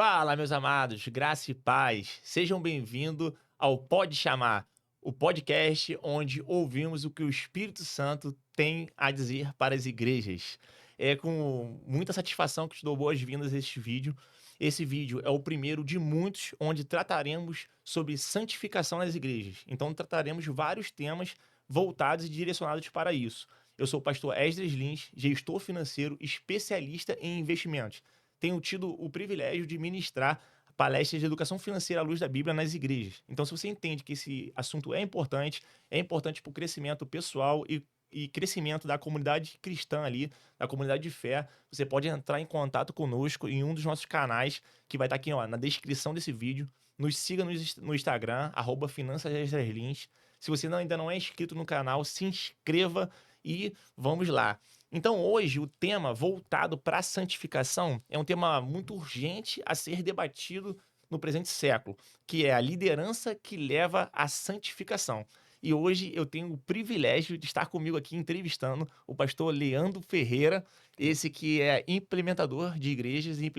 Fala, meus amados, graça e paz. Sejam bem-vindos ao Pode Chamar, o podcast onde ouvimos o que o Espírito Santo tem a dizer para as igrejas. É com muita satisfação que te dou boas-vindas a este vídeo. Esse vídeo é o primeiro de muitos onde trataremos sobre santificação nas igrejas. Então, trataremos vários temas voltados e direcionados para isso. Eu sou o pastor Esdras Lins, gestor financeiro, especialista em investimentos. Tenho tido o privilégio de ministrar palestras de educação financeira à luz da Bíblia nas igrejas. Então, se você entende que esse assunto é importante para o crescimento pessoal e crescimento da comunidade cristã ali, da comunidade de fé, você pode entrar em contato conosco em um dos nossos canais, que vai estar aqui, ó, na descrição desse vídeo. Nos siga no Instagram, @finançasextralins. Se você ainda não é inscrito no canal, se inscreva e vamos lá. Então, hoje, o tema voltado para a santificação é um tema muito urgente a ser debatido no presente século, que é a liderança que leva à santificação. E hoje eu tenho o privilégio de estar comigo aqui entrevistando o pastor Leandro Ferreira, esse que é implementador de igrejas e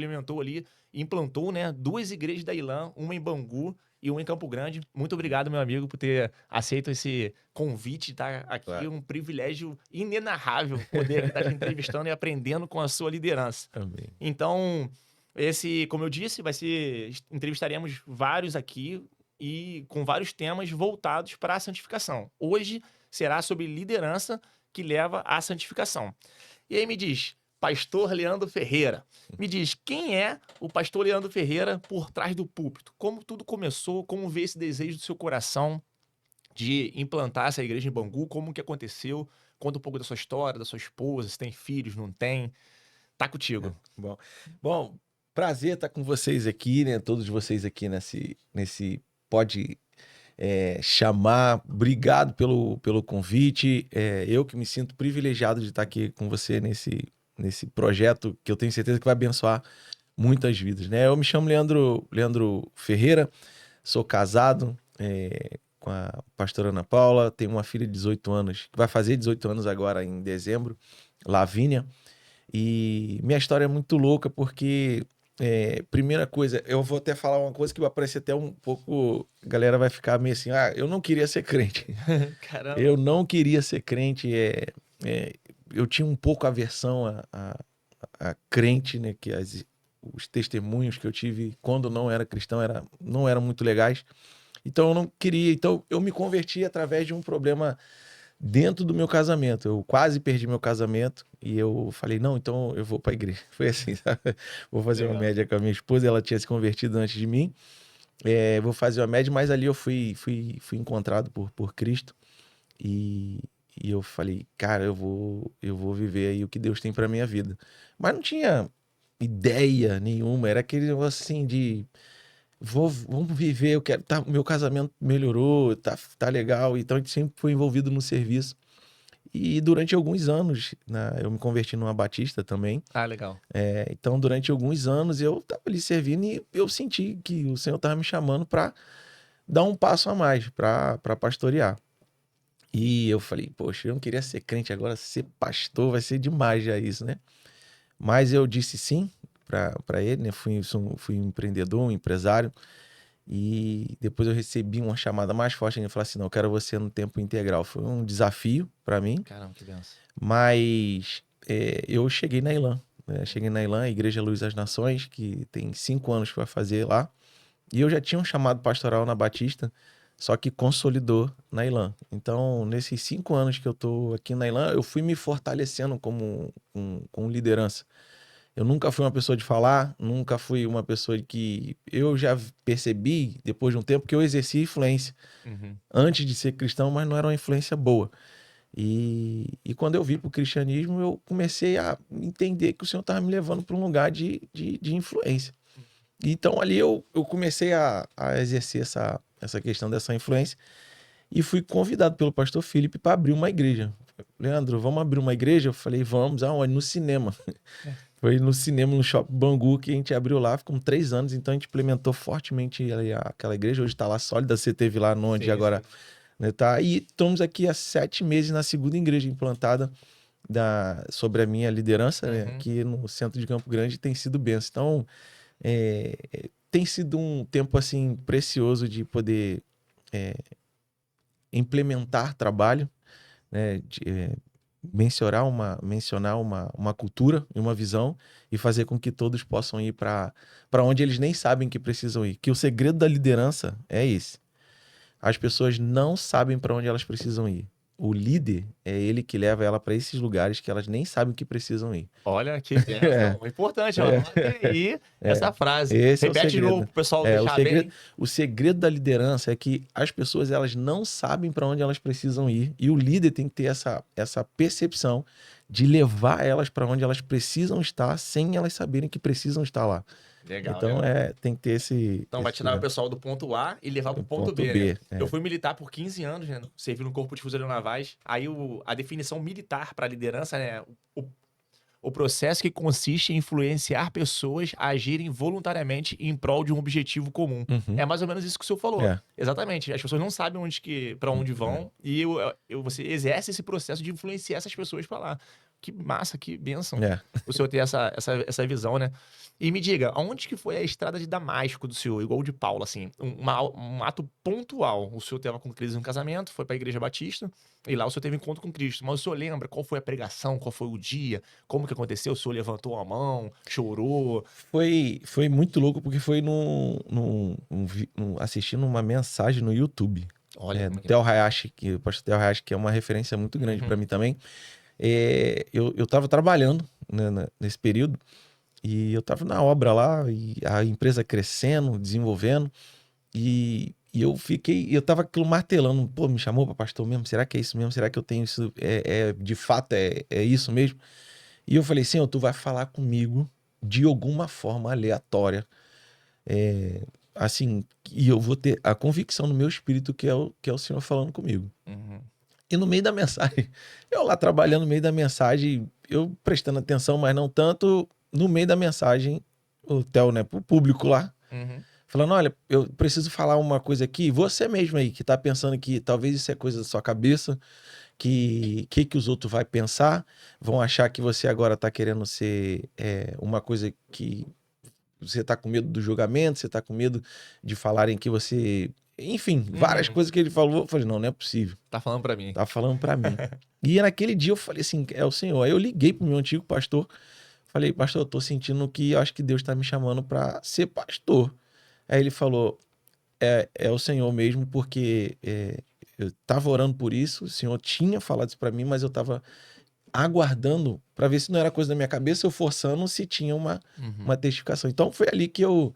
implantou, né, 2 igrejas da ILAM, uma em Bangu e uma em Campo Grande. Muito obrigado, meu amigo, por ter aceito esse convite de estar aqui. Claro. Um privilégio inenarrável poder aqui estar te entrevistando e aprendendo com a sua liderança. Amém. Então, como eu disse, entrevistaremos vários aqui e com vários temas voltados para a santificação. Hoje será sobre liderança que leva à santificação. E aí me diz, pastor Leandro Ferreira, me diz, quem é o pastor Leandro Ferreira por trás do púlpito? Como tudo começou? Como veio esse desejo do seu coração de implantar essa igreja em Bangu? Como que aconteceu? Conta um pouco da sua história, da sua esposa, se tem filhos, não tem. Tá contigo. Bom, prazer estar com vocês aqui, né? Todos vocês aqui nesse Pode Chamar. Obrigado pelo convite. Eu que me sinto privilegiado de estar aqui com você nesse projeto que eu tenho certeza que vai abençoar muitas vidas, né? Eu me chamo Leandro Ferreira, sou casado com a pastora Ana Paula, tenho uma filha de 18 anos, que vai fazer 18 anos agora em dezembro, Lavínia. E minha história é muito louca porque, primeira coisa, eu vou até falar uma coisa que vai parecer até um pouco... A galera vai ficar meio assim, eu não queria ser crente. Caramba. Eu não queria ser crente. Eu tinha um pouco aversão a crente, né? Que os testemunhos que eu tive quando não era cristão não eram muito legais. Então eu não queria. Então eu me converti através de um problema dentro do meu casamento. Eu quase perdi meu casamento e eu falei, não, então eu vou para a igreja. Foi assim, sabe? Vou fazer uma média com a minha esposa, ela tinha se convertido antes de mim. Vou fazer uma média, mas ali eu fui encontrado por Cristo e eu falei, cara, eu vou viver aí o que Deus tem para minha vida. Mas não tinha ideia nenhuma, era aquele negócio assim de vamos viver, eu quero, meu casamento melhorou, tá legal, então a gente sempre foi envolvido no serviço. E durante alguns anos, né, eu me converti numa batista também. Ah, legal. Então durante alguns anos eu tava ali servindo e eu senti que o Senhor tava me chamando para dar um passo a mais, para pastorear. E eu falei, poxa, eu não queria ser crente, agora ser pastor vai ser demais já isso, né? Mas eu disse sim para ele, né? Fui um empreendedor, um empresário. E depois eu recebi uma chamada mais forte. Ele falou assim, não, eu quero você no tempo integral. Foi um desafio para mim. Caramba, que benção. Mas eu cheguei na ILAM. Cheguei na ILAM, Igreja Luz das Nações, que tem 5 anos que vai fazer lá. E eu já tinha um chamado pastoral na Batista, só que consolidou na ILAM. Então, nesses 5 anos que eu tô aqui na ILAM, eu fui me fortalecendo com liderança. Eu nunca fui uma pessoa de falar, nunca fui uma pessoa que... Eu já percebi, depois de um tempo, que eu exercia influência antes de ser cristão, mas não era uma influência boa. E quando eu vim para o cristianismo, eu comecei a entender que o Senhor estava me levando para um lugar de influência. Então ali eu comecei a exercer essa questão dessa influência e fui convidado pelo pastor Felipe para abrir uma igreja. Leandro, vamos abrir uma igreja? Eu falei, vamos. Aonde? No cinema. Foi no cinema, no Shopping Bangu, que a gente abriu lá. Ficamos 3 anos, então a gente implementou fortemente aquela igreja. Hoje está lá sólida, você teve lá onde agora... Né, tá? E estamos aqui há 7 meses na segunda igreja implantada sobre a minha liderança, né, aqui no centro de Campo Grande, tem sido benção. Então, Tem sido um tempo assim precioso de poder implementar trabalho, né? Mencionar uma cultura e uma visão e fazer com que todos possam ir para onde eles nem sabem que precisam ir. Que o segredo da liderança é esse. As pessoas não sabem para onde elas precisam ir. O líder é ele que leva ela para esses lugares que elas nem sabem que precisam ir. Olha que bênção. Importante, ó. Anotem aí essa frase. Esse é o Repete de novo segredo. para o pessoal O deixar segredo, bem. o segredo da liderança é que as pessoas elas não sabem para onde elas precisam ir e o líder tem que ter essa percepção de levar elas para onde elas precisam estar sem elas saberem que precisam estar lá. Legal, Então legal. tem que ter Então vai tirar o pessoal do ponto A e levar para o ponto B, né? Eu fui militar por 15 anos, né? Servi no Corpo de Fuzileiros Navais. Aí a definição militar para liderança, né? O processo que consiste em influenciar pessoas a agirem voluntariamente em prol de um objetivo comum. Uhum. É mais ou menos isso que o senhor falou. Exatamente. As pessoas não sabem para onde vão e você exerce esse processo de influenciar essas pessoas para lá. Que massa, que bênção o senhor ter essa visão, né? E me diga, aonde que foi a estrada de Damasco do senhor, igual de Paulo, assim? Um ato pontual. O senhor teve com crise no casamento, foi para a Igreja Batista, e lá o senhor teve encontro com Cristo. Mas o senhor lembra qual foi a pregação, qual foi o dia, como que aconteceu? O senhor levantou a mão, chorou? Foi muito louco, porque foi assistindo uma mensagem no YouTube. Olha, do Theo Hayashi, o pastor Theo Hayashi, que é uma referência muito grande para mim também. Eu tava trabalhando, né, nesse período, e eu tava na obra lá, e a empresa crescendo, desenvolvendo, e eu tava aquilo martelando, pô, me chamou para pastor mesmo? Será que é isso mesmo? Será que eu tenho isso? De fato, é isso mesmo? E eu falei, Senhor, tu vai falar comigo de alguma forma aleatória, assim, e eu vou ter a convicção no meu espírito que é o Senhor falando comigo. E no meio da mensagem, eu lá trabalhando no meio da mensagem, eu prestando atenção, mas não tanto, no meio da mensagem, o Theo, né, pro público lá, falando, olha, eu preciso falar uma coisa aqui, você mesmo aí, que tá pensando que talvez isso é coisa da sua cabeça, que os outros vão pensar, vão achar que você agora tá querendo ser uma coisa que você tá com medo do julgamento, você tá com medo de falarem que você... Enfim, várias coisas que ele falou, eu falei, não é possível. Tá falando pra mim. Tá falando pra mim. E naquele dia eu falei assim, é o Senhor. Aí eu liguei pro meu antigo pastor, falei, pastor, eu tô sentindo que eu acho que Deus tá me chamando pra ser pastor. Aí ele falou, é o Senhor mesmo, porque eu tava orando por isso, o Senhor tinha falado isso pra mim, mas eu tava aguardando pra ver se não era coisa da minha cabeça, eu forçando se tinha uma testificação. Então foi ali que eu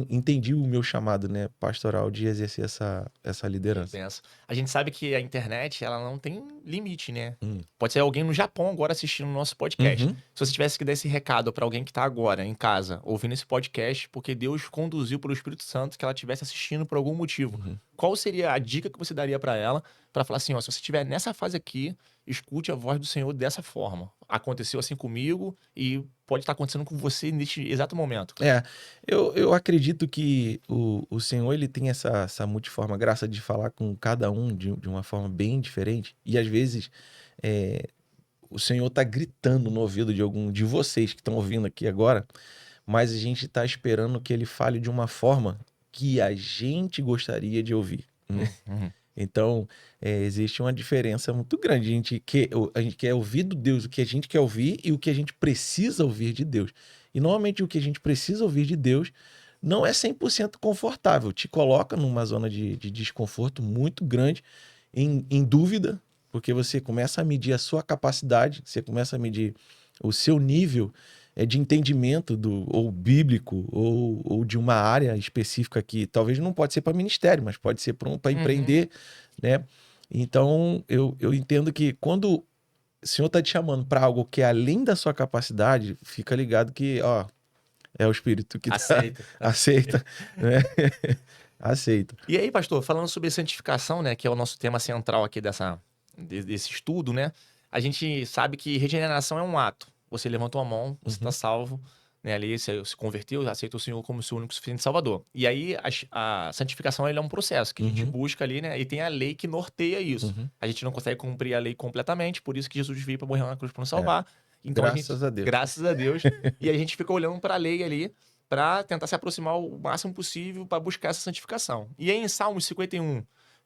entendi o meu chamado, né, pastoral, de exercer essa liderança. A gente sabe que a internet, ela não tem limite, né? Pode ser alguém no Japão agora assistindo o nosso podcast. Se você tivesse que dar esse recado para alguém que tá agora em casa, ouvindo esse podcast, porque Deus conduziu pelo Espírito Santo que ela estivesse assistindo por algum motivo, qual seria a dica que você daria para ela, para falar assim, ó, se você estiver nessa fase aqui, escute a voz do Senhor dessa forma. Aconteceu assim comigo e pode estar acontecendo com você neste exato momento. Eu acredito que o Senhor, ele tem essa multiforme graça de falar com cada um de uma forma bem diferente. E às vezes o Senhor tá gritando no ouvido de algum de vocês que estão ouvindo aqui agora, mas a gente tá esperando que ele fale de uma forma que a gente gostaria de ouvir, né? Então, existe uma diferença muito grande. A gente quer ouvir do Deus o que a gente quer ouvir e o que a gente precisa ouvir de Deus. E normalmente o que a gente precisa ouvir de Deus não é 100% confortável. Te coloca numa zona de desconforto muito grande, em dúvida, porque você começa a medir a sua capacidade, você começa a medir o seu nível de entendimento ou bíblico ou de uma área específica que talvez não pode ser para ministério, mas pode ser para empreender, né? Então, eu entendo que quando o Senhor está te chamando para algo que é além da sua capacidade, fica ligado que, ó, é o Espírito que aceita, né? Aceita. E aí, pastor, falando sobre santificação, né, que é o nosso tema central aqui desse estudo, né? A gente sabe que regeneração é um ato. Você levantou a mão, você está salvo, né? Ali você se converteu, aceitou o Senhor como seu único e suficiente Salvador. E aí a santificação ele é um processo que a gente busca ali, né? E tem a lei que norteia isso. A gente não consegue cumprir a lei completamente, por isso que Jesus veio para morrer na cruz para nos salvar. Então Graças a Deus. graças a Deus, e a gente fica olhando para a lei ali para tentar se aproximar o máximo possível para buscar essa santificação. E aí em Salmos 51,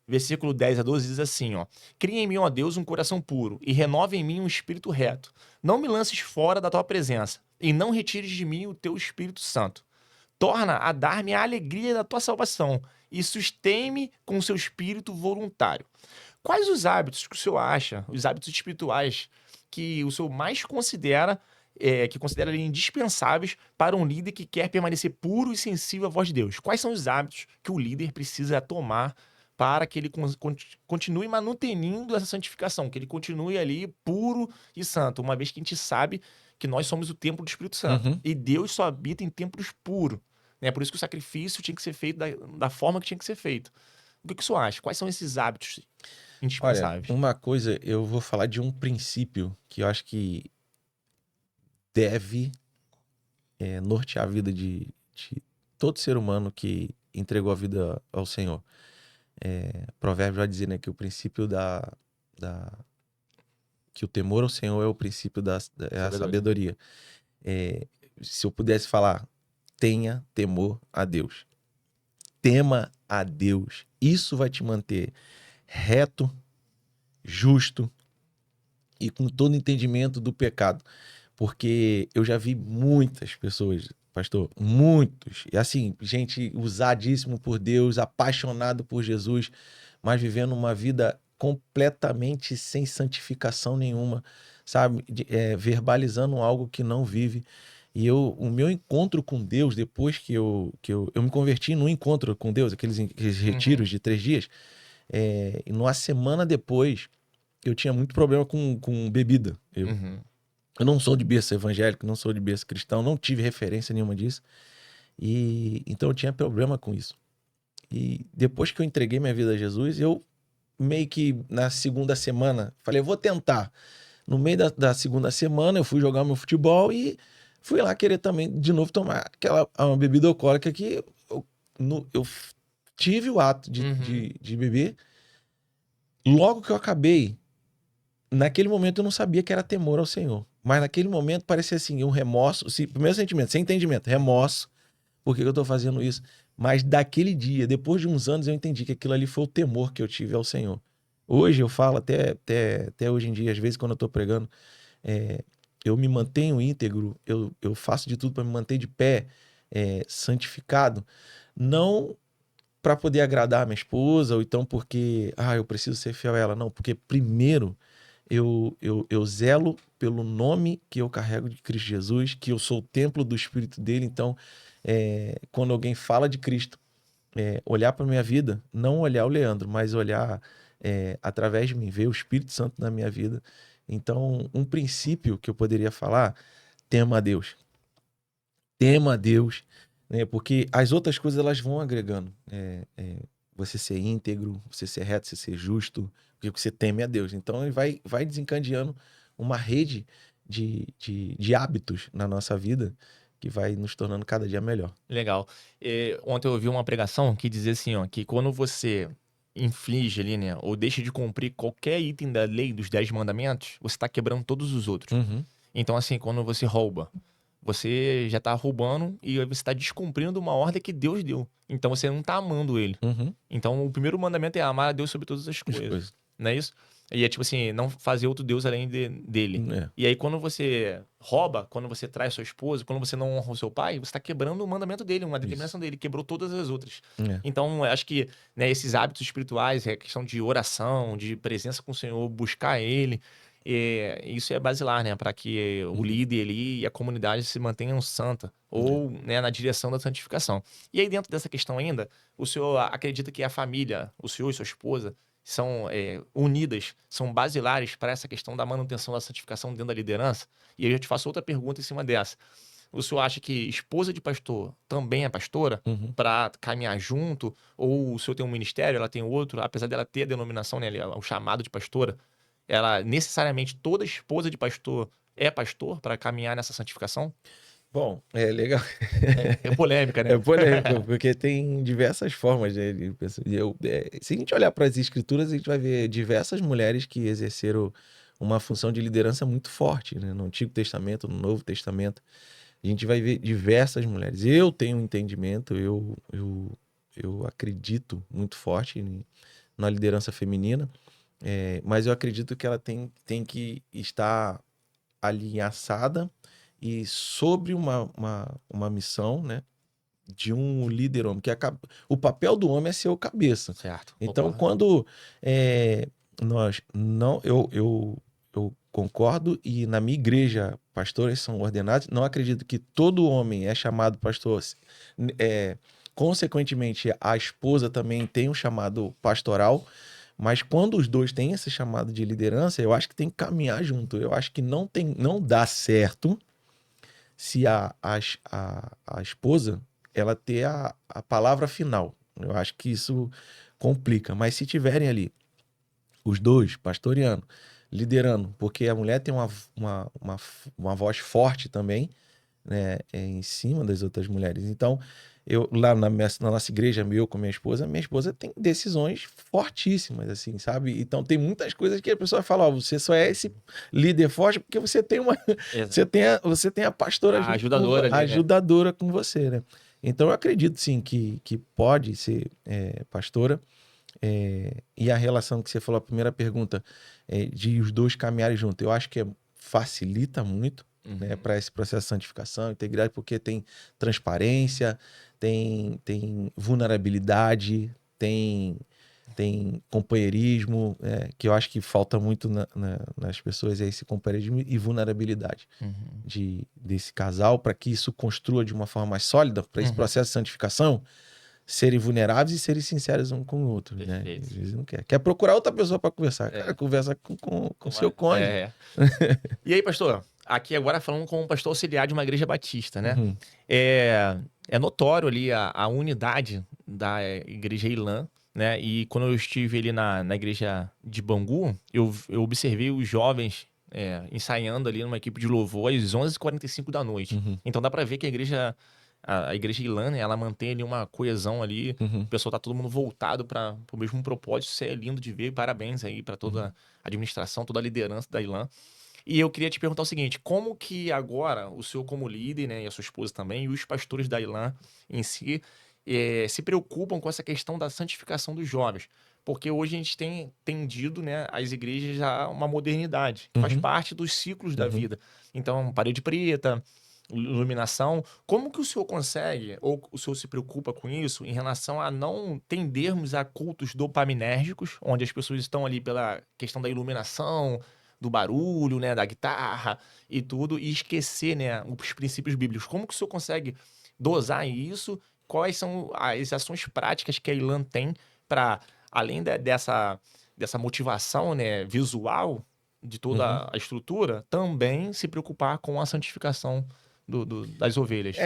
versículo 10 a 12 diz assim, ó: Cria em mim, ó Deus, um coração puro e renova em mim um espírito reto. Não me lances fora da tua presença e não retires de mim o teu Espírito Santo. Torna a dar-me a alegria da tua salvação e sustém-me com o seu espírito voluntário. Quais os hábitos que o senhor acha, os hábitos espirituais, que o senhor mais considera, que considera ali indispensáveis para um líder que quer permanecer puro e sensível à voz de Deus? Quais são os hábitos que o líder precisa tomar para que ele continue manutenindo essa santificação, que ele continue ali puro e santo, uma vez que a gente sabe que nós somos o templo do Espírito Santo. Uhum. E Deus só habita em templos puros. Né? Por isso que o sacrifício tinha que ser feito da forma que tinha que ser feito. O que o senhor acha? Quais são esses hábitos Olha, indispensáveis? uma coisa, eu vou falar de um princípio que eu acho que deve nortear a vida de todo ser humano que entregou a vida ao Senhor. Provérbio vai dizer, né, que o princípio que o temor ao Senhor é o princípio da sabedoria. Se eu pudesse falar, tenha temor a Deus. Tema a Deus. Isso vai te manter reto, justo e com todo entendimento do pecado. Porque eu já vi muitas pessoas, pastor, muitos, e assim, gente usadíssimo por Deus, apaixonado por Jesus, mas vivendo uma vida completamente sem santificação nenhuma, sabe? Verbalizando algo que não vive. E o meu encontro com Deus, depois que eu me converti num encontro com Deus, aqueles retiros de 3 dias, e numa semana depois, eu tinha muito problema com bebida. Eu não sou de berço evangélico, não sou de berço cristão, não tive referência nenhuma disso. E então eu tinha problema com isso. E depois que eu entreguei minha vida a Jesus, eu meio que na segunda semana falei, eu vou tentar. No meio da segunda semana, eu fui jogar meu futebol e fui lá querer também, de novo, tomar uma bebida alcoólica que eu tive o ato de beber. Logo que eu acabei, naquele momento eu não sabia que era temor ao Senhor. Mas naquele momento parecia assim, um remorso, primeiro sentimento, sem entendimento, remorso, por que eu tô fazendo isso? Mas daquele dia, depois de uns anos, eu entendi que aquilo ali foi o temor que eu tive ao Senhor. Hoje eu falo, até hoje em dia, às vezes quando eu tô pregando, eu me mantenho íntegro, eu faço de tudo para me manter de pé, santificado, não para poder agradar a minha esposa, ou então porque, eu preciso ser fiel a ela, não, porque primeiro eu zelo pelo nome que eu carrego de Cristo Jesus, que eu sou o templo do Espírito dele. Então, quando alguém fala de Cristo, olhar para minha vida, não olhar o Leandro, mas olhar através de mim, ver o Espírito Santo na minha vida. Então, um princípio que eu poderia falar, tema a Deus. Tema a Deus, né? Porque as outras coisas elas vão agregando. Você ser íntegro, você ser reto, você ser justo, porque você teme a Deus. Então ele vai desencadeando uma rede de hábitos na nossa vida que vai nos tornando cada dia melhor. Legal. Ontem eu ouvi uma pregação que dizia assim, ó, que quando você inflige ali, né, ou deixa de cumprir qualquer item da lei dos 10 mandamentos, você está quebrando todos os outros. Então, assim, quando você rouba, você já está roubando e você está descumprindo uma ordem que Deus deu. Então, você não está amando ele. Então, o primeiro mandamento é amar a Deus sobre todas as coisas. Não é isso? E é tipo assim, não fazer outro Deus além dele. E aí, quando você rouba, quando você trai sua esposa, quando você não honra o seu pai, você está quebrando o mandamento dele, uma determinação dele. Quebrou todas as outras. Então, eu acho que, né, esses hábitos espirituais, a questão de oração, de presença com o Senhor, buscar ele, isso é basilar, né? Para que o líder ali e a comunidade se mantenham santa. Ou, né, na direção da santificação. E aí, dentro dessa questão ainda, o senhor acredita que a família, o senhor e sua esposa, são unidas, são basilares para essa questão da manutenção da santificação dentro da liderança? E aí eu te faço outra pergunta em cima dessa. O senhor acha que esposa de pastor também é pastora para caminhar junto? Ou o senhor tem um ministério, ela tem outro, apesar dela ter a denominação, né, o chamado de pastora, ela necessariamente toda esposa de pastor é pastor para caminhar nessa santificação? Bom, é legal. É polêmica, né? É polêmico, porque tem diversas formas, né? Se a gente olhar para as escrituras, a gente vai ver diversas mulheres que exerceram uma função de liderança muito forte, né? No Antigo Testamento, no Novo Testamento. A gente vai ver diversas mulheres. Eu tenho um entendimento, eu acredito muito forte na liderança feminina, mas eu acredito que ela tem que estar alinhaçada e sobre uma missão, né, de um líder homem, o papel do homem é ser o cabeça. Certo. Então, Concordo. quando nós não, eu concordo, e na minha igreja pastores são ordenados, não acredito que todo homem é chamado pastor. Consequentemente, a esposa também tem um chamado pastoral, mas quando os dois têm esse chamado de liderança, eu acho que tem que caminhar junto. Eu acho que não dá certo se a esposa ela ter a palavra final. Eu acho que isso complica. Mas se tiverem ali os dois pastoreando, liderando, porque a mulher tem uma voz forte também, né, em cima das outras mulheres. Então, eu lá na nossa igreja, eu com minha esposa tem decisões fortíssimas, assim, sabe? Então, tem muitas coisas que a pessoa fala, ó, você só é esse líder forte porque você tem Exato. você tem a pastora A junto ajudadora a ali, né? ajudadora com você, né? Então, eu acredito, sim, que pode ser pastora. E a relação que você falou, a primeira pergunta, de os dois caminharem junto, eu acho que facilita muito, né, para esse processo de santificação, integridade, porque tem transparência, tem vulnerabilidade, tem companheirismo, que eu acho que falta muito nas pessoas, é esse companheirismo e vulnerabilidade desse casal, para que isso construa de uma forma mais sólida, para esse processo de santificação, serem vulneráveis e serem sinceros um com o outro, né? Perfeito. Às vezes não quer procurar outra pessoa para conversar. Cara, conversa com seu cônjuge. E aí, pastor? Aqui agora falando com um pastor auxiliar de uma igreja batista, né? Uhum. É notório ali a unidade da igreja Ilã, né? E quando eu estive ali na igreja de Bangu, eu observei os jovens ensaiando ali numa equipe de louvor às 11h45 da noite. Uhum. Então dá pra ver que a igreja Ilã, né, ela mantém ali uma coesão ali. Uhum. O pessoal tá todo mundo voltado para o mesmo propósito. Isso é lindo de ver. Parabéns aí para toda a administração, toda a liderança da Ilã. E eu queria te perguntar o seguinte, como que agora o senhor como líder, né, e a sua esposa também, e os pastores da Ilã em si, se preocupam com essa questão da santificação dos jovens? Porque hoje a gente tem tendido, né, as igrejas a uma modernidade, que faz parte dos ciclos da vida. Então, parede preta, iluminação. Como que o senhor consegue, ou o senhor se preocupa com isso, em relação a não tendermos a cultos dopaminérgicos, onde as pessoas estão ali pela questão da iluminação, do barulho, né, da guitarra e tudo, e esquecer, né, os princípios bíblicos. Como que o senhor consegue dosar isso? Quais são as ações práticas que a Ilã tem para, além dessa motivação, né, visual de toda a estrutura, também se preocupar com a santificação das ovelhas?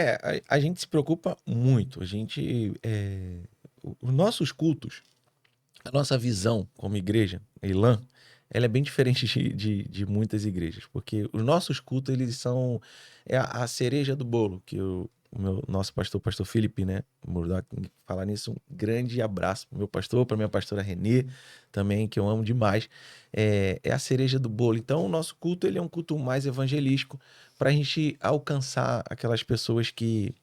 A gente se preocupa muito. Os nossos cultos, a nossa visão como igreja, Ilã, ela é bem diferente de muitas igrejas, porque os nossos cultos, eles são a cereja do bolo, que nosso pastor Felipe, né, Murdoch, falar nisso, um grande abraço pro meu pastor, para minha pastora Renê, também, que eu amo demais, a cereja do bolo. Então, o nosso culto, ele é um culto mais evangelístico, para a gente alcançar aquelas pessoas que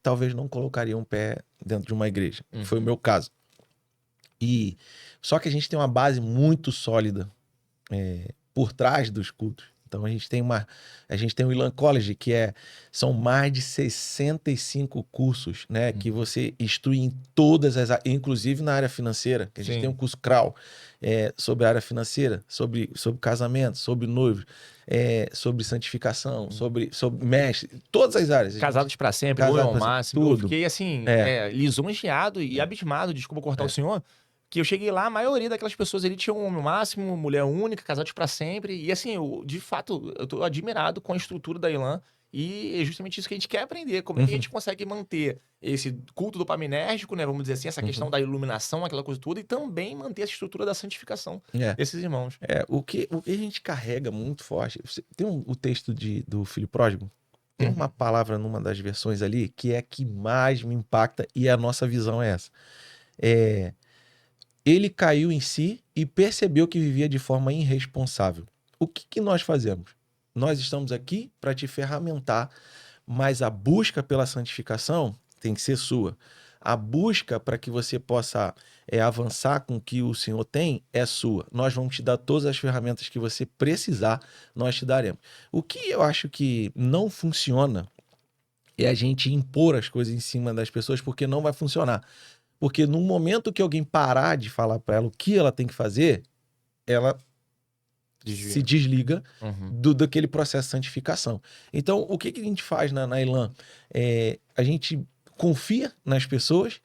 talvez não colocariam o pé dentro de uma igreja. Foi o meu caso. Só que a gente tem uma base muito sólida por trás dos cultos. Então a gente tem o Ilan College, que são mais de 65 cursos, né, que você instrui em todas as áreas, inclusive na área financeira, que a gente tem um curso CRAU sobre a área financeira, sobre casamento, sobre noivo, sobre santificação, sobre mestre, todas as áreas. Casados para sempre, ou é o máximo. Tudo. Eu fiquei assim, lisonjeado e abismado, desculpa cortar o senhor, que eu cheguei lá, a maioria daquelas pessoas ali tinham um máximo, mulher única, casados para sempre. E assim, de fato, eu tô admirado com a estrutura da Ilã. E é justamente isso que a gente quer aprender. Como é que a gente consegue manter esse culto dopaminérgico, né? Vamos dizer assim, essa questão da iluminação, aquela coisa toda, e também manter essa estrutura da santificação desses irmãos. O que a gente carrega muito forte. Tem o texto do Filho Pródigo. Tem uma palavra numa das versões ali que é a que mais me impacta, e a nossa visão é essa. Ele caiu em si e percebeu que vivia de forma irresponsável. O que nós fazemos? Nós estamos aqui para te ferramentar, mas a busca pela santificação tem que ser sua. A busca para que você possa avançar com o que o Senhor tem é sua. Nós vamos te dar todas as ferramentas que você precisar, nós te daremos. O que eu acho que não funciona é a gente impor as coisas em cima das pessoas, porque não vai funcionar. Porque no momento que alguém parar de falar para ela o que ela tem que fazer, ela se desliga daquele processo de santificação. Então, o que a gente faz na Elan? A gente confia nas pessoas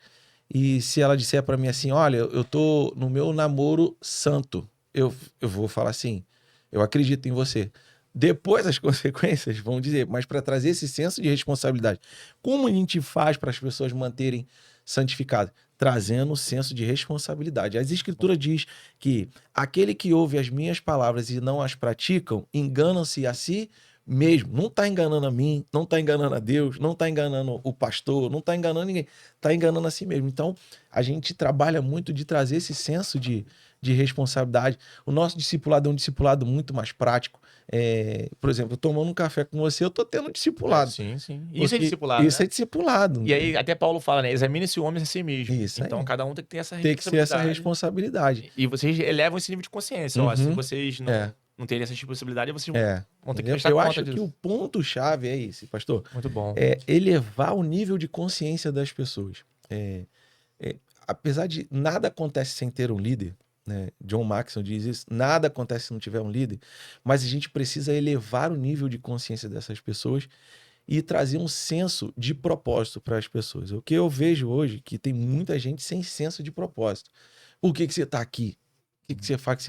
e se ela disser para mim assim, olha, eu tô no meu namoro santo, eu vou falar assim, eu acredito em você. Depois as consequências vão dizer, mas para trazer esse senso de responsabilidade, como a gente faz para as pessoas manterem santificadas? Trazendo o senso de responsabilidade. As escrituras diz que aquele que ouve as minhas palavras e não as praticam, enganam-se a si mesmo. Não está enganando a mim, não está enganando a Deus, não está enganando o pastor, não está enganando ninguém, está enganando a si mesmo. Então, a gente trabalha muito de trazer esse senso de responsabilidade. O nosso discipulado é um discipulado muito mais prático. Por exemplo, tomando um café com você, eu tô tendo um discipulado. Sim. Isso é discipulado, Isso, né? É discipulado. E aí até Paulo fala, né? Examine-se o homem a si mesmo. Isso então aí. cada um tem que ter essa responsabilidade. Tem que ser essa responsabilidade. E vocês elevam esse nível de consciência. Ó, se vocês não terem essa responsabilidade, vocês vão ter que prestar conta disso. Eu acho que o ponto-chave é esse, pastor. Muito bom. É elevar o nível de consciência das pessoas. Apesar de nada acontece sem ter um líder, né? John Maxwell diz isso, nada acontece se não tiver um líder, mas a gente precisa elevar o nível de consciência dessas pessoas e trazer um senso de propósito para as pessoas. O que eu vejo hoje é que tem muita gente sem senso de propósito. Por que você está aqui? O que você faz?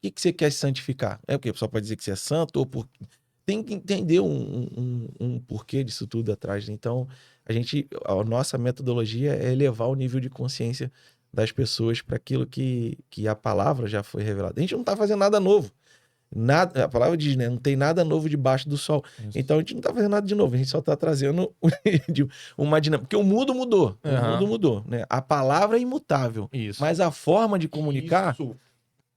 Por que você quer se santificar? É porque só pode dizer que você é santo ou por... Tem que entender um porquê disso tudo atrás. Então, a nossa metodologia é elevar o nível de consciência das pessoas para aquilo que a palavra já foi revelada. A gente não está fazendo nada novo. Nada, a palavra diz, né? Não tem nada novo debaixo do sol. Isso. Então a gente não está fazendo nada de novo, a gente só está trazendo uma dinâmica. Porque o mundo mudou. O mundo mudou, né? A palavra é imutável. Isso. Mas a forma de comunicar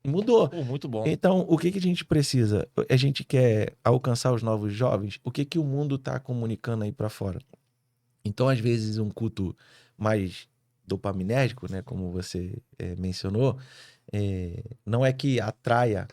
mudou. Muito bom. Então, o que a gente precisa? A gente quer alcançar os novos jovens? O que o mundo está comunicando aí para fora? Então, às vezes, um culto mais dopaminérgico, né, como você mencionou, não é que atraia,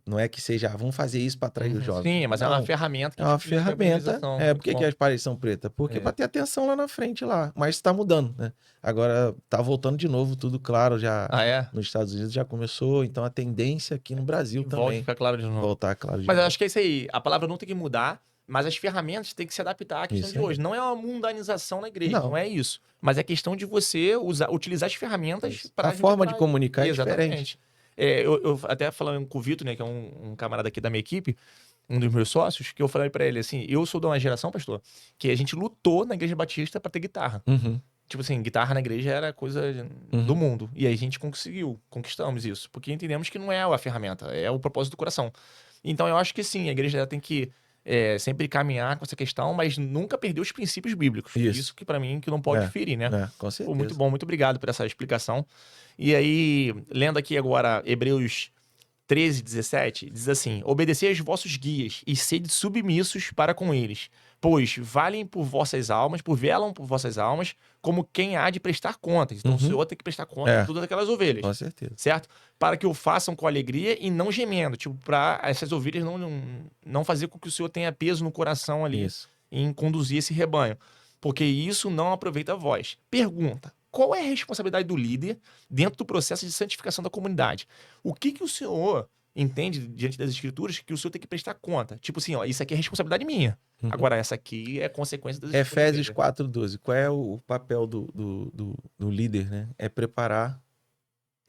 não é que seja, vamos fazer isso para atrair os jovens. Sim, mas não, é uma ferramenta. É uma ferramenta. Por que as paredes são pretas? Porque para ter atenção lá na frente lá, mas está mudando, né? Agora está voltando de novo, tudo claro, já nos Estados Unidos já começou, então a tendência aqui no Brasil também. Voltar claro de novo. Voltar claro de mas novo. Eu acho que é isso aí, a palavra não tem que mudar, mas as ferramentas têm que se adaptar à questão de hoje. Não é uma mundanização na igreja, não é isso. Mas é questão de você utilizar as ferramentas para... A forma de comunicar é diferente. Eu até falando com o Vitor, né, que é um camarada aqui da minha equipe, um dos meus sócios, que eu falei para ele assim, eu sou de uma geração, pastor, que a gente lutou na Igreja Batista para ter guitarra. Tipo assim, guitarra na igreja era coisa do mundo. E aí a gente conquistamos isso. Porque entendemos que não é a ferramenta, é o propósito do coração. Então eu acho que sim, a igreja tem que sempre caminhar com essa questão, mas nunca perder os princípios bíblicos. Isso que para mim que não pode ferir, né? Com certeza. Muito bom, muito obrigado por essa explicação. E aí, lendo aqui agora Hebreus 13, 17, diz assim: obedecei aos vossos guias e sede submissos para com eles, pois velam por vossas almas, como quem há de prestar contas. Então o Senhor tem que prestar conta de todas aquelas ovelhas. Com certeza. Certo? Para que o façam com alegria e não gemendo. Tipo, para essas ovelhas não fazer com que o Senhor tenha peso no coração ali em conduzir esse rebanho. Porque isso não aproveita a vós. Pergunta: qual é a responsabilidade do líder dentro do processo de santificação da comunidade? O que o Senhor entende diante das escrituras que o Senhor tem que prestar conta? Tipo assim, ó, isso aqui é responsabilidade minha. Agora, essa aqui é consequência das escrituras. Efésios 4:12. Qual é o papel do líder, né? É preparar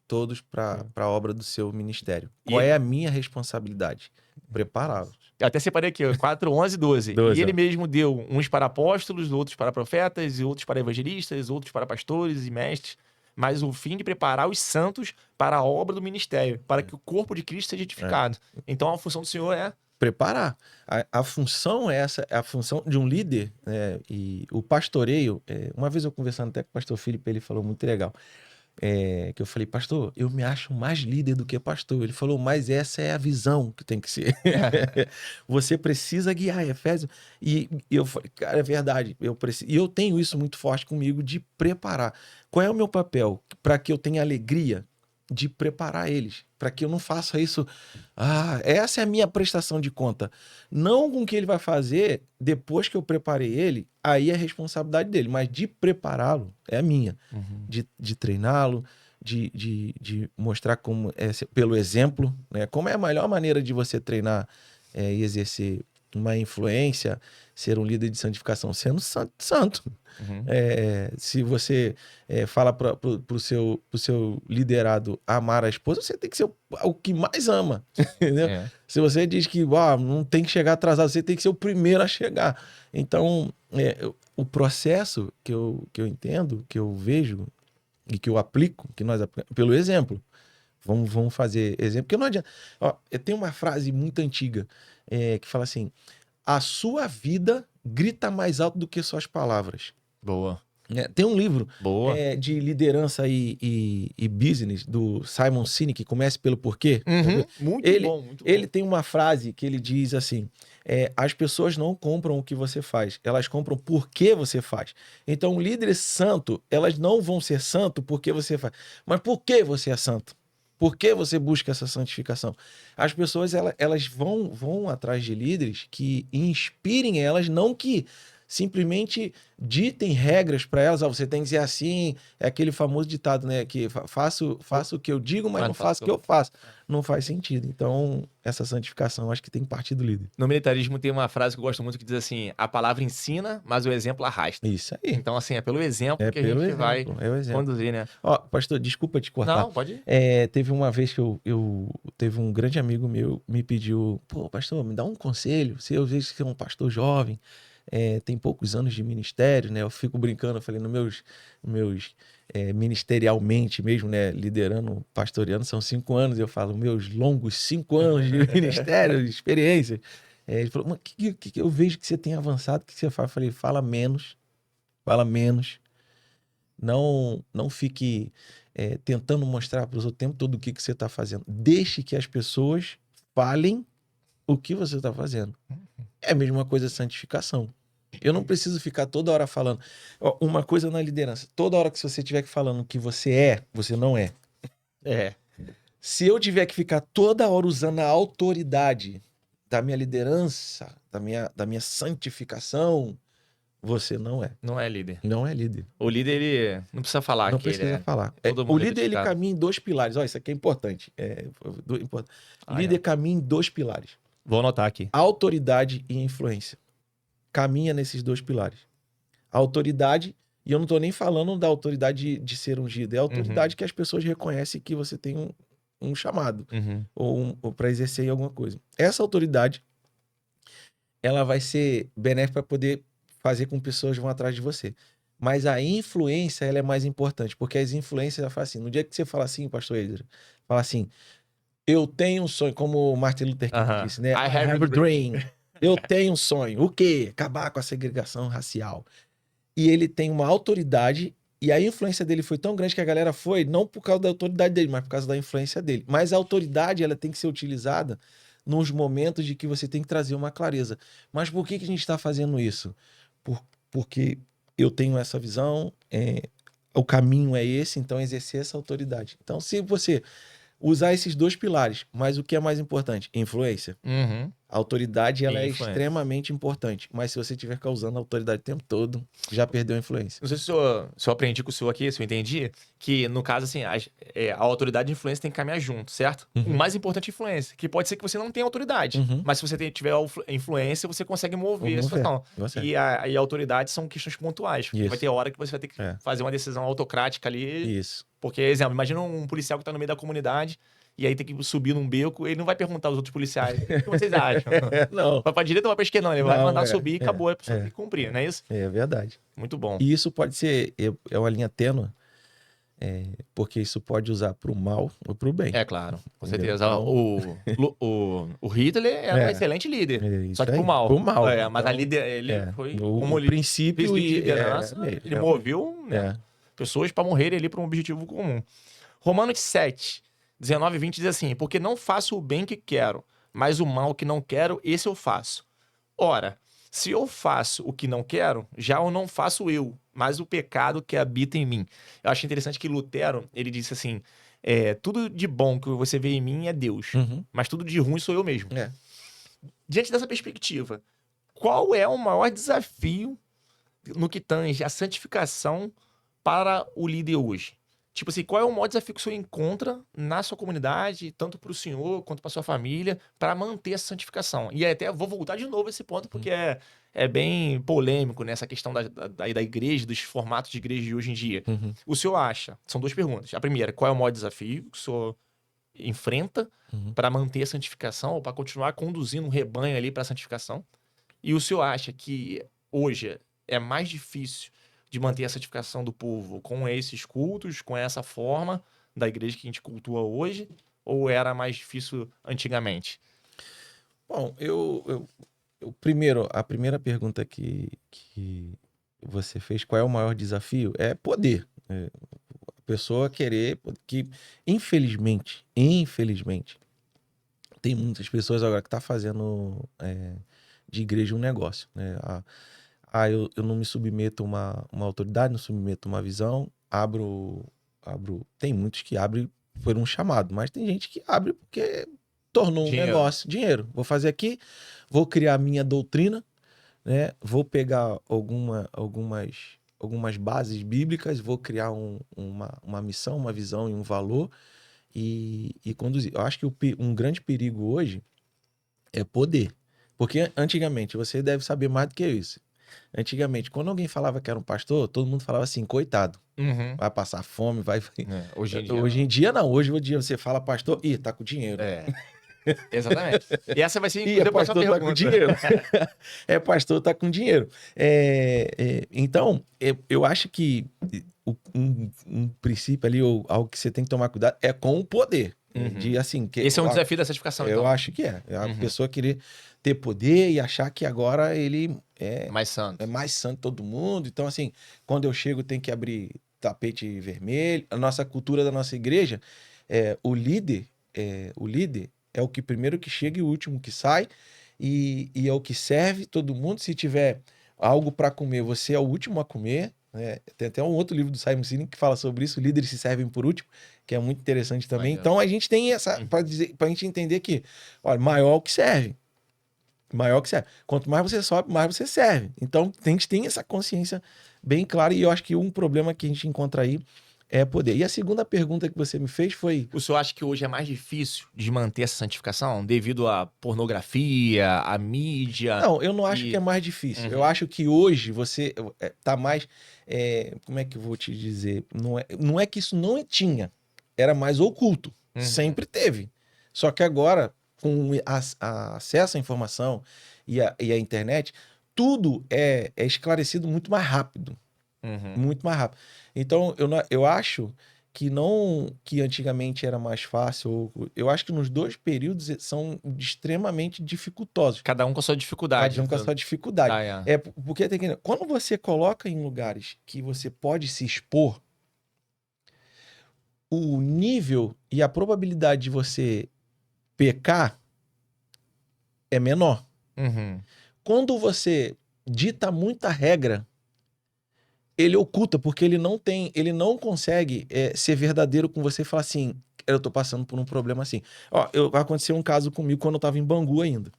todos para a obra do seu ministério. Qual é a minha responsabilidade? Prepará-los. Eu até separei aqui, 4, 11 e 12. E ele mesmo deu uns para apóstolos, outros para profetas, e outros para evangelistas, outros para pastores e mestres, mas o fim de preparar os santos para a obra do ministério, para que o corpo de Cristo seja edificado. Então a função do Senhor é preparar. A função é essa, a função de um líder, né? E o pastoreio, uma vez eu conversando até com o pastor Felipe, ele falou muito legal. que eu falei, pastor, eu me acho mais líder do que pastor. Ele falou, mas essa é a visão que tem que ser. Você precisa guiar, Efésios. E eu falei, cara, é verdade. E eu tenho isso muito forte comigo de preparar. Qual é o meu papel? Para que eu tenha alegria de preparar eles, para que eu não faça isso. Essa é a minha prestação de conta. Não com o que ele vai fazer depois que eu preparei ele, aí é responsabilidade dele, mas de prepará-lo é a minha. De treiná-lo, de mostrar como pelo exemplo, né? Como é a melhor maneira de você treinar e exercer uma influência, ser um líder de santificação, sendo santo. Se você fala para o seu liderado amar a esposa, você tem que ser o que mais ama. Entendeu? Se você diz que não tem que chegar atrasado, você tem que ser o primeiro a chegar. Então, o processo que eu entendo, que eu vejo e que eu aplico, que nós aplicamos, pelo exemplo. Vamos fazer exemplo, porque não adianta. Tem uma frase muito antiga que fala assim: a sua vida grita mais alto do que suas palavras. Boa. Tem um livro Boa. De liderança e business do Simon Sinek, que começa pelo porquê. Muito bom. Ele tem uma frase que ele diz assim: as pessoas não compram o que você faz, elas compram por que você faz. Então, um líder santo, elas não vão ser santo porque você faz, mas por que você é santo? Por que você busca essa santificação? As pessoas elas vão atrás de líderes que inspirem elas, não que simplesmente ditem regras para elas. Você tem que ser assim, é aquele famoso ditado, né? Que faço o que eu digo, mas não faço o que eu faço. Não faz sentido. Então, essa santificação acho que tem que partir do líder. No militarismo tem uma frase que eu gosto muito que diz assim: a palavra ensina, mas o exemplo arrasta. Isso aí. Então, assim, é pelo exemplo que a gente vai conduzir, né? Pastor, desculpa te cortar. Não, pode ir. Teve uma vez que teve um grande amigo meu me pediu, pastor, me dá um conselho. Eu vejo que você é um pastor jovem, tem poucos anos de ministério, né? Eu fico brincando, eu falei, nos meus ministerialmente mesmo, né? Liderando, pastoreando, são 5 anos. Eu falo, meus longos 5 anos de ministério, de experiência. Ele falou, mas que eu vejo que você tem avançado, o que você faz? Eu falei, fala menos. Não fique tentando mostrar para os outros o tempo todo o que você está fazendo. Deixe que as pessoas falem o que você está fazendo. É a mesma coisa santificação. Eu não preciso ficar toda hora falando. Uma coisa na liderança, toda hora que você estiver falando que você não é. Se eu tiver que ficar toda hora usando a autoridade da minha liderança, da minha santificação, você não é. Não é líder. Não é líder. O líder, ele não precisa falar. Não precisa falar. O líder, ele caminha em 2 pilares. Isso aqui é importante. Líder caminha em 2 pilares. Vou anotar aqui. Autoridade e influência. Caminha nesses 2 pilares. A autoridade, e eu não estou nem falando da autoridade de ser ungido, é a autoridade que as pessoas reconhecem que você tem um chamado, ou para exercer em alguma coisa. Essa autoridade, ela vai ser benéfica para poder fazer com que pessoas vão atrás de você. Mas a influência, ela é mais importante, porque as influências, ela fala assim, no dia que você fala assim, pastor Edra, fala assim, eu tenho um sonho, como o Martin Luther King disse, né? I have a dream. Eu tenho um sonho. O quê? Acabar com a segregação racial. E ele tem uma autoridade, e a influência dele foi tão grande que a galera foi, não por causa da autoridade dele, mas por causa da influência dele. Mas a autoridade, ela tem que ser utilizada nos momentos de que você tem que trazer uma clareza. Mas por que a gente está fazendo isso? Porque eu tenho essa visão, o caminho é esse, então exercer essa autoridade. Então, se você usar esses 2 pilares, mas o que é mais importante? Influência. A autoridade, ela é extremamente importante, mas se você estiver causando a autoridade o tempo todo, já perdeu a influência. Não sei se eu aprendi com o senhor aqui, se eu entendi, que no caso, assim, a autoridade e a influência tem que caminhar junto, certo? O mais importante é a influência, que pode ser que você não tenha autoridade, mas se você tiver a influência, você consegue mover a situação. E a autoridade são questões pontuais. Vai ter hora que você vai ter que fazer uma decisão autocrática ali. Isso. Porque, exemplo, imagina um policial que está no meio da comunidade e aí tem que subir num beco, ele não vai perguntar aos outros policiais, o que vocês acham? Não. Vai pra direita ou vai pra esquerda? Não, ele vai mandar subir e acabou, a pessoa tem que cumprir, não é isso? É verdade. Muito bom. E isso pode ser, uma linha tênue, porque isso pode usar pro mal ou pro bem. É claro, com certeza. O Hitler era um excelente líder, só que pro mal. Pro mal. Mas a líder, ele foi como princípio de liderança, ele moveu, né? pessoas para morrerem ali para um objetivo comum. Romanos 7, 19 e 20 diz assim: porque não faço o bem que quero, mas o mal que não quero, esse eu faço. Ora, se eu faço o que não quero, já o não faço eu, mas o pecado que habita em mim. Eu acho interessante que Lutero, ele disse assim, tudo de bom que você vê em mim é Deus, Uhum. mas tudo de ruim sou eu mesmo. É. Diante dessa perspectiva, qual é o maior desafio no que tange a santificação para o líder hoje? Tipo assim, qual é o maior desafio que o senhor encontra na sua comunidade, tanto para o senhor quanto para sua família, para manter essa santificação? E até vou voltar de novo a esse ponto, porque é bem polêmico nessa questão da igreja, dos formatos de igreja de hoje em dia. Uhum. O senhor acha? São duas perguntas. A primeira, qual é o maior desafio que o senhor enfrenta Uhum. para manter a santificação ou para continuar conduzindo um rebanho ali para a santificação? E o senhor acha que hoje é mais difícil de manter a santificação do povo com esses cultos, com essa forma da igreja que a gente cultua hoje, ou era mais difícil antigamente? Bom, primeiro, a primeira pergunta que você fez, qual é o maior desafio? É poder. A pessoa querer, que infelizmente, tem muitas pessoas agora que tá fazendo de igreja um negócio, né? Eu não me submeto a uma autoridade, não submeto a uma visão, abro. Tem muitos que abrem por um chamado, mas tem gente que abre porque tornou um Dinheiro. negócio, dinheiro. Vou fazer aqui, vou criar a minha doutrina, né? Vou pegar algumas bases bíblicas, vou criar uma missão, uma visão e um valor e conduzir. Eu acho que um grande perigo hoje é poder. Porque antigamente, você deve saber mais do que isso. Antigamente, quando alguém falava que era um pastor, todo mundo falava assim, coitado, Uhum. vai passar fome, vai... Hoje em dia. Hoje em dia não, hoje em dia você fala pastor, ih, tá com dinheiro. Exatamente. E essa vai ser, Ih, inclusive, a próxima pastor tá com pergunta. dinheiro. Pastor tá com dinheiro. Então, eu acho que um princípio ali, ou algo que você tem que tomar cuidado, é com o poder. Uhum. De, assim, Esse é um desafio da santificação, eu então. acho que é. A Uhum. pessoa querer ter poder e achar que agora ele Mais santo. é mais santo que todo mundo. Então, assim, quando eu chego, tem que abrir tapete vermelho. A nossa cultura da nossa igreja, o líder é o que primeiro que chega e o último que sai. E é o que serve todo mundo. Se tiver algo para comer, você é o último a comer. Né? Tem até um outro livro do Simon Sinek que fala sobre isso, líderes se servem por último, que é muito interessante também. Maneiro. Então a gente tem essa, pra gente entender que, olha, maior o que serve. Maior que serve. Quanto mais você sobe, mais você serve. Então a gente tem essa consciência bem clara e eu acho que um problema que a gente encontra aí é poder. E a segunda pergunta que você me fez foi... O senhor acha que hoje é mais difícil de manter essa santificação devido à pornografia, à mídia? Não, eu não acho que é mais difícil. Uhum. Eu acho que hoje você tá mais... como é que eu vou te dizer? Não é que isso não tinha. Era mais oculto. Uhum. Sempre teve. Só que agora, com acesso à informação e a internet, tudo é esclarecido muito mais rápido. Uhum. Muito mais rápido. Então, eu acho que antigamente era mais fácil. Eu acho que nos dois períodos são extremamente dificultosos. Cada um com a sua dificuldade. Cada um com a sua dificuldade. Ah, Porque tem que... Quando você coloca em lugares que você pode se expor, o nível e a probabilidade de você pecar é menor. Uhum. Quando você dita muita regra, ele oculta, porque ele não consegue ser verdadeiro com você e falar assim, eu tô passando por um problema assim. Aconteceu um caso comigo quando eu tava em Bangu ainda.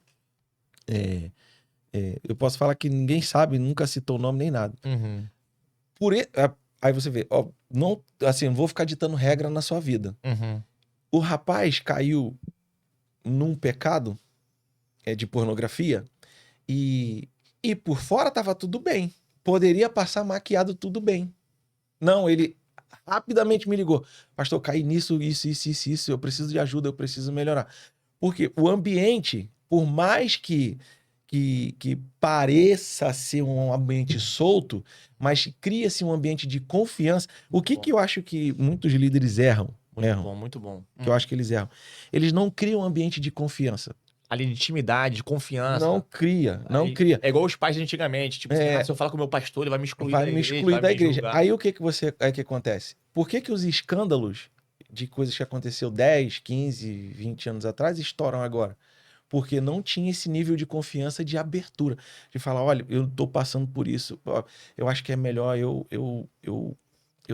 Eu posso falar que ninguém sabe, nunca citou o nome nem nada. Uhum. Aí você vê, não, assim, não vou ficar ditando regra na sua vida. Uhum. O rapaz caiu num pecado de pornografia e por fora tava tudo bem. Poderia passar maquiado tudo bem. Não, ele rapidamente me ligou. Pastor, eu caí nisso, isso. Eu preciso de ajuda, eu preciso melhorar. Porque o ambiente, por mais que pareça ser um ambiente solto, mas cria-se um ambiente de confiança. O que eu acho que muitos líderes erram? Muito bom. Que eu acho que eles erram. Eles não criam um ambiente de confiança. ali de intimidade, de confiança. Não cria, não Aí, cria. é igual os pais de antigamente. Tipo, assim, se eu falar com o meu pastor, ele vai me excluir Vai da me igreja, excluir vai da me igreja. julgar. Aí o que que acontece? Por que os escândalos de coisas que aconteceu 10, 15, 20 anos atrás estouram agora? Porque não tinha esse nível de confiança, de abertura, de falar, olha, eu tô passando por isso, ó, eu acho que é melhor eu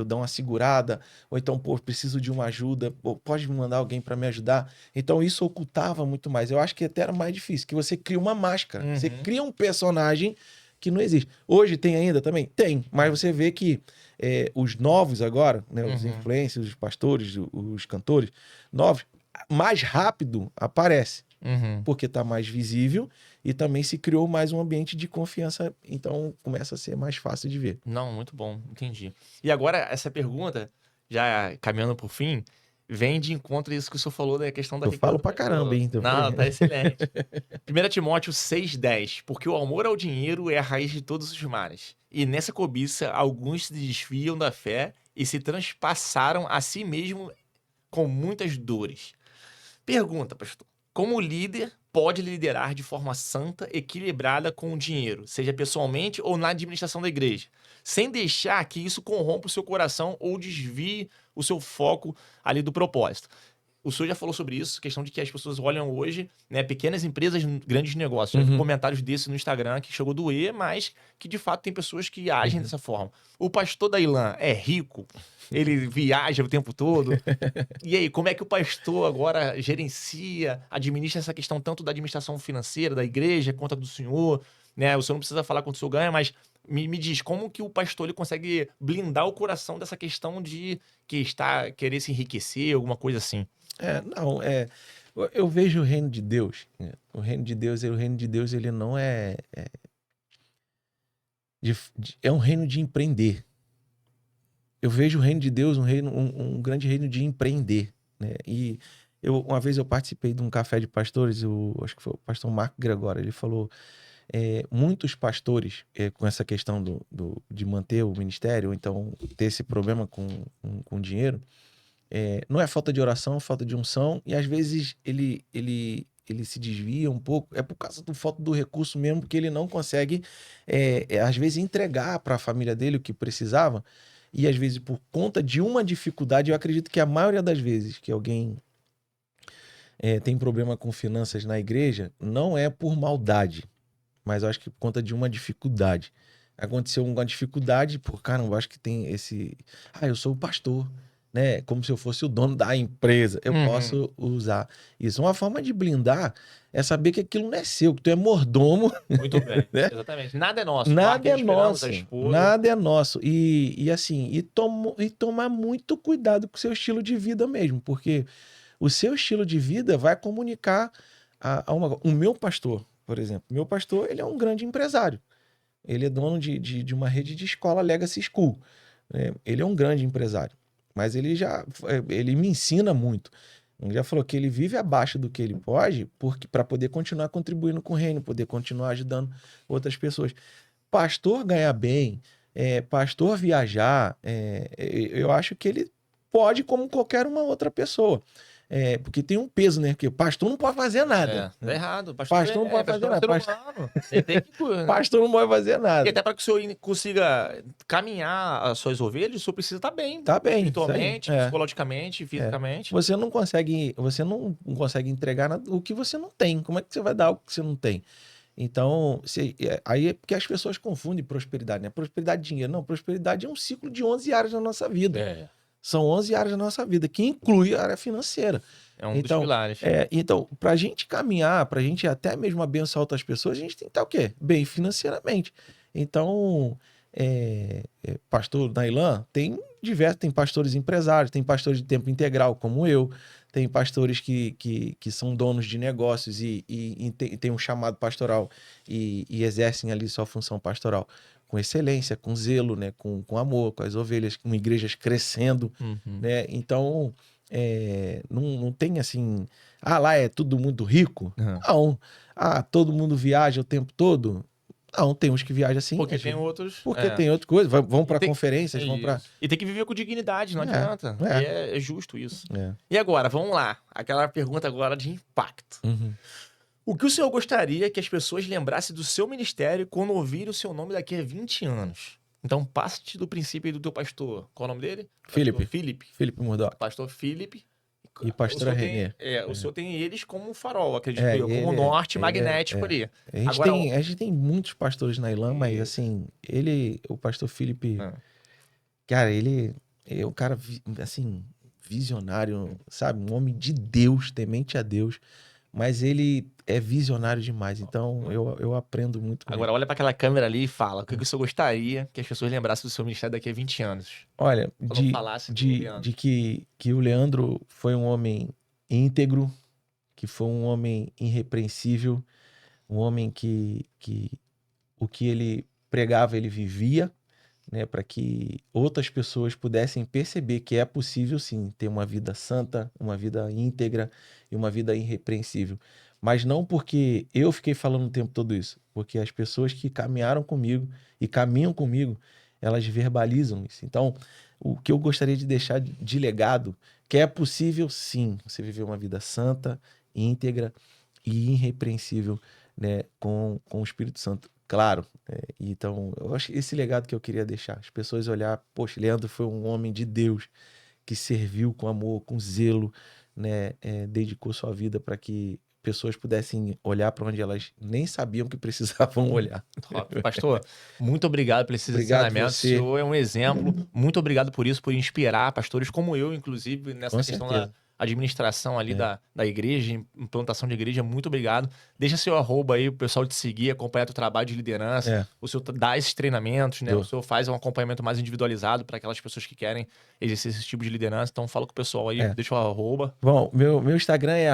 dar uma segurada, ou então, pô, preciso de uma ajuda, pô, pode me mandar alguém para me ajudar. Então isso ocultava muito mais. Eu acho que até era mais difícil, que você cria uma máscara, você cria um personagem que não existe. Hoje tem ainda também? Tem, mas você vê que os novos agora, né, os influencers, os pastores, os cantores novos, mais rápido aparece. Porque está mais visível e também se criou mais um ambiente de confiança, então começa a ser mais fácil de ver. Não, muito bom, entendi. E agora, essa pergunta, já caminhando pro fim, vem de encontro a isso que o senhor falou da questão da Eu falo pra caramba, hein? Então Não, tá excelente. 1 Timóteo 6,10. Porque o amor ao dinheiro é a raiz de todos os males. E nessa cobiça, alguns se desviam da fé e se transpassaram a si mesmo com muitas dores. Pergunta, pastor. Como o líder pode liderar de forma santa, equilibrada com o dinheiro, seja pessoalmente ou na administração da igreja, sem deixar que isso corrompa o seu coração ou desvie o seu foco ali do propósito? O senhor já falou sobre isso, questão de que as pessoas olham hoje, né, pequenas empresas, grandes negócios. Já vi comentários desse no Instagram que chegou a doer, mas que de fato tem pessoas que agem dessa forma. O pastor da Ilan é rico? Ele viaja o tempo todo? E aí, como é que o pastor agora gerencia, administra essa questão tanto da administração financeira, da igreja, quanto a do senhor? Né? O senhor não precisa falar quanto o senhor ganha, mas me diz, como que o pastor ele consegue blindar o coração dessa questão de querer se enriquecer, alguma coisa assim? Não, eu vejo o reino de Deus, né? O reino de Deus, ele não é um reino de empreender. Eu vejo o reino de Deus um grande reino de empreender, né? E uma vez eu participei de um café de pastores, acho que foi o pastor Marco Gregório, ele falou, muitos pastores, com essa questão de manter o ministério, ou então ter esse problema com dinheiro, não é falta de oração, é falta de unção, e às vezes ele se desvia um pouco, é por causa do falta do recurso mesmo, porque ele não consegue, às vezes, entregar para a família dele o que precisava, e às vezes por conta de uma dificuldade, eu acredito que a maioria das vezes que alguém tem problema com finanças na igreja, não é por maldade, mas eu acho que por conta de uma dificuldade. Aconteceu uma dificuldade, por caramba, eu acho que tem esse... eu sou o pastor, né? Como se eu fosse o dono da empresa. Eu posso usar isso. Uma forma de blindar é saber que aquilo não é seu, que tu é mordomo. Muito bem, né? exatamente. Nada é nosso. Nada é nosso. A esposa. Nada é nosso. E assim, tomar muito cuidado com o seu estilo de vida mesmo, porque o seu estilo de vida vai comunicar o meu pastor, por exemplo. Meu pastor, ele é um grande empresário. Ele é dono de uma rede de escola Legacy School. Ele é um grande empresário. Mas ele me ensina muito. Ele já falou que ele vive abaixo do que ele pode para poder continuar contribuindo com o reino, poder continuar ajudando outras pessoas. Pastor ganhar bem, pastor viajar, eu acho que ele pode como qualquer uma outra pessoa. Porque tem um peso, né? Porque pastor não pode fazer nada. Tá errado. Pastor não pode fazer nada. Pastor não pode fazer nada. E até para que o senhor consiga caminhar as suas ovelhas, o senhor precisa estar bem. Tá bem. Espiritualmente, psicologicamente, fisicamente. Você não consegue entregar o que você não tem. Como é que você vai dar o que você não tem? Então, aí é porque as pessoas confundem prosperidade, né? Prosperidade de dinheiro. Não, prosperidade é um ciclo de 11 áreas da nossa vida. São 11 áreas da nossa vida, que inclui a área financeira. É um dos pilares. Então, para a gente caminhar, para a gente até mesmo abençoar outras pessoas, a gente tem que estar o quê? Bem financeiramente. Então, pastor Nailan, tem pastores empresários, tem pastores de tempo integral, como eu, tem pastores que são donos de negócios e tem um chamado pastoral e exercem ali sua função pastoral com excelência, com zelo, né? com amor, com as ovelhas, com igrejas crescendo. Né? Então, não tem assim... lá é todo mundo rico? Não. Todo mundo viaja o tempo todo? Não, tem uns que viajam assim. Porque tem outros... Porque tem outras coisas. Vão para conferências, vão para... E tem que viver com dignidade, não adianta. É justo isso. É. E agora, vamos lá. Aquela pergunta agora de impacto. O que o senhor gostaria que as pessoas lembrassem do seu ministério quando ouvirem o seu nome daqui a 20 anos? Então, parte do princípio aí do teu pastor. Qual é o nome dele? Felipe. Felipe. Felipe Murdock. Pastor Felipe. E pastora Renê. O senhor tem eles como um farol, acredito É, eu, e como um ele norte magnético ali. Agora, A gente tem muitos pastores na Ilan, mas Isso. assim, o pastor Felipe, Ah. cara, ele é um cara, assim, visionário, sabe? Um homem de Deus, temente a Deus, mas ele é visionário demais, então eu aprendo muito com Agora ele. olha para aquela câmera ali e fala o que o senhor gostaria que as pessoas lembrassem do seu ministério daqui a 20 anos. Olha, Quando falasse do Leandro. de que o Leandro foi um homem íntegro, que foi um homem irrepreensível, um homem que o que ele pregava, ele vivia, né, para que outras pessoas pudessem perceber que é possível sim ter uma vida santa, uma vida íntegra e uma vida irrepreensível. Mas não porque eu fiquei falando o tempo todo isso, porque as pessoas que caminharam comigo e caminham comigo, elas verbalizam isso. Então, o que eu gostaria de deixar de legado, que é possível sim você viver uma vida santa, íntegra e irrepreensível, né, com o Espírito Santo. Claro, então eu acho esse legado que eu queria deixar. As pessoas olhar, poxa, Leandro foi um homem de Deus que serviu com amor, com zelo, né, dedicou sua vida para que pessoas pudessem olhar para onde elas nem sabiam que precisavam olhar. Top. Pastor, muito obrigado por esses Obrigado ensinamentos. O você. senhor é um exemplo. Muito obrigado por isso, por inspirar pastores como eu, inclusive, nessa Com questão certeza. da administração ali É. da igreja, implantação de igreja. Muito obrigado. Deixa seu arroba aí, o pessoal te seguir, acompanhar teu trabalho de liderança. É. O senhor dá esses treinamentos, né? Dou. O senhor faz um acompanhamento mais individualizado para aquelas pessoas que querem exercer esse tipo de liderança. Então, fala com o pessoal aí, deixa o arroba. Bom, meu Instagram é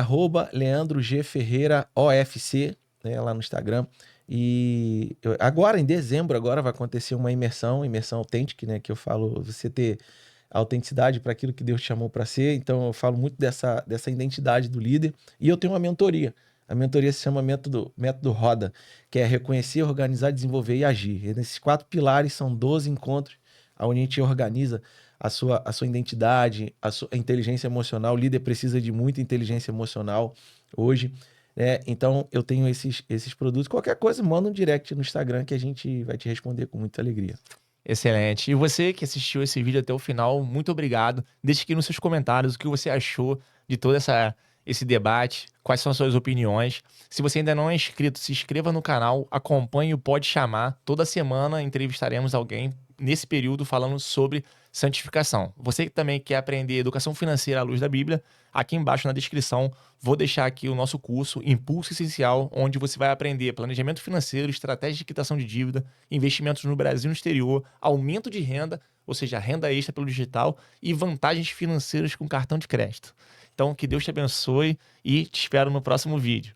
@LeandroGFerreiraOFC, né, lá no Instagram. E agora, em dezembro, agora vai acontecer uma imersão autêntica, né? Que eu falo, você ter autenticidade para aquilo que Deus te chamou para ser. Então, eu falo muito dessa identidade do líder. E eu tenho uma mentoria. A mentoria se chama método RODA, que é reconhecer, organizar, desenvolver e agir. E nesses 4 pilares são 12 encontros, onde a gente organiza a sua identidade, a sua inteligência emocional. O líder precisa de muita inteligência emocional hoje, né? Então, eu tenho esses produtos. Qualquer coisa, manda um direct no Instagram que a gente vai te responder com muita alegria. Excelente. E você que assistiu esse vídeo até o final, muito obrigado. Deixe aqui nos seus comentários o que você achou de todo esse debate, quais são as suas opiniões. Se você ainda não é inscrito, se inscreva no canal, acompanhe o Pode Chamar. Toda semana entrevistaremos alguém nesse período falando sobre santificação. Você que também quer aprender educação financeira à luz da Bíblia, aqui embaixo na descrição vou deixar aqui o nosso curso Impulso Essencial, onde você vai aprender planejamento financeiro, estratégia de quitação de dívida, investimentos no Brasil e no exterior, aumento de renda, ou seja, renda extra pelo digital e vantagens financeiras com cartão de crédito. Então, que Deus te abençoe e te espero no próximo vídeo.